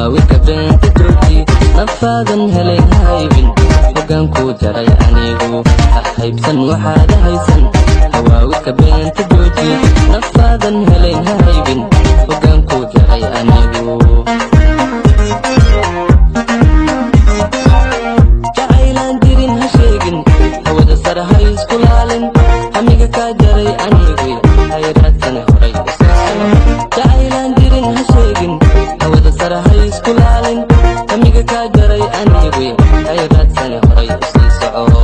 hawaawika beenta jooji nafaadan helay haybin hogaan ku jaray anigu haybsan waxaad haysan hawaawika beenta jooji nafaadan helay haybin hogaan ku jaray anigu jacaylaan dirin ha sheegin hawada sare ha isku laalin hamiga kaa jaray anigu hayraadsan horay jacaylaan dirin ha sheegin hawada sare ha isku laalin hamiga kaa jaray anigu hayraadsan horay usii soco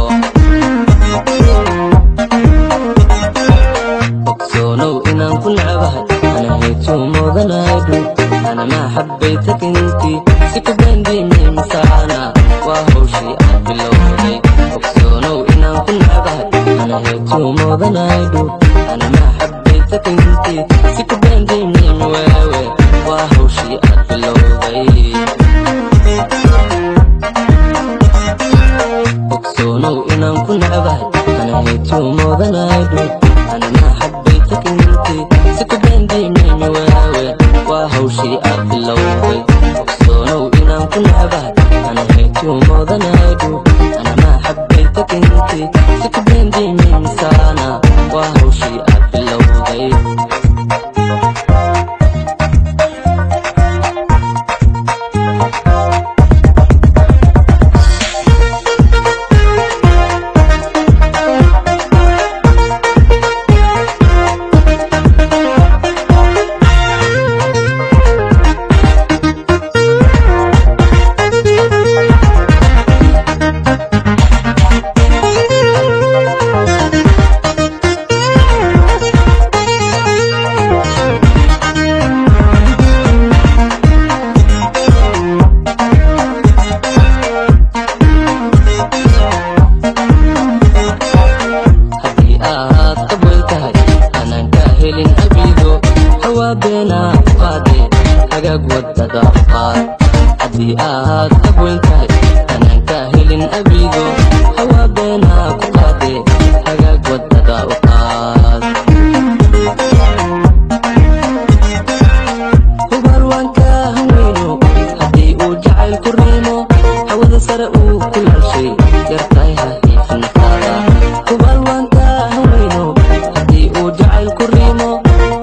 ogsoonow inaan ku nacabahay ana heetuu moodanaydu ana maa xabbaytak intii si ku baandiimay misaana waa hawshii aad bilowday ogsoonow inaan ku nacabahay ana heetuu moodanaydu ana maa xabbaytak intii si ku baandiimay miwaawe waa hawshii aad bilowday ogsoonow inaan ku nacabahay ana heetuu moodanaydu ana maa xabbaytak intii si ku baandiimay miwaawe waa hawshii aad bilowday ogsoonow inaan ku nacabahay ana heetuu moodanaydu ana maa xabbaytak intii si ku baandiimay misaana waa hawshii aad bilowday haddii aad abweyn tahay anaan ka helin abido hawaa beenaa ku qaade hagaag wadada u qaad hubar waan ka haweyno haddii uu jacayl ku riimo hawada sare uu ku laashay yartahay ha hiifin naftaada hubar waan ka haweyno haddii uu jacayl ku riimo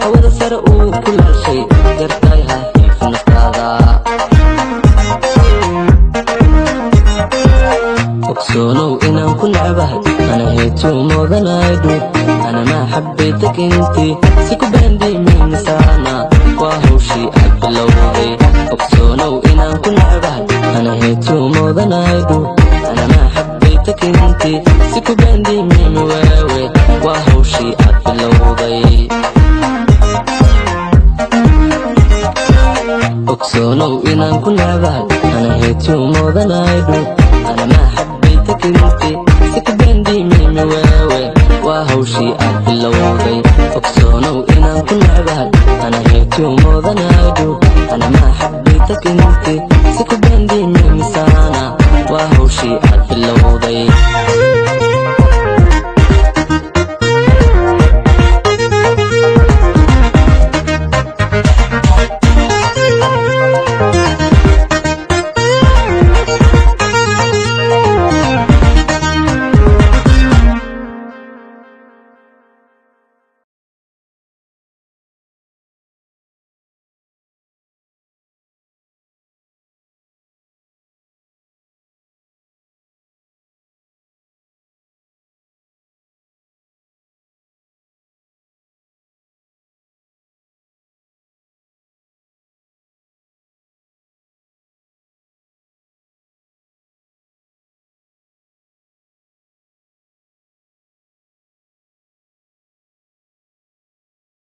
hawada sare uu ku laashay yartahay ha hiifin naftaada ogsoonow inaan ku nacabahay ana heetuu moodanaydu ana maa xabbaytak intii si ku baandiimay misaana waa hawshii aad bilowday ogsoonow inaan ku nacabahay ana heetuu moodanaydu ana maa xabbaytak intii si ku baandiimay miwaawe waa hawshii aad bilowday ogsoonow inaan ku nacabahay ana heetuu moodanaydu ana maa xabbaytak intii si ku baandiimay miwaawe waa hawshii aad bilowday ogsoonow inaan ku nacabahay ana heetuu moodanaydu ana maa xabbaytak intii si ku baandiimay misaana waa hawshii aad bilowday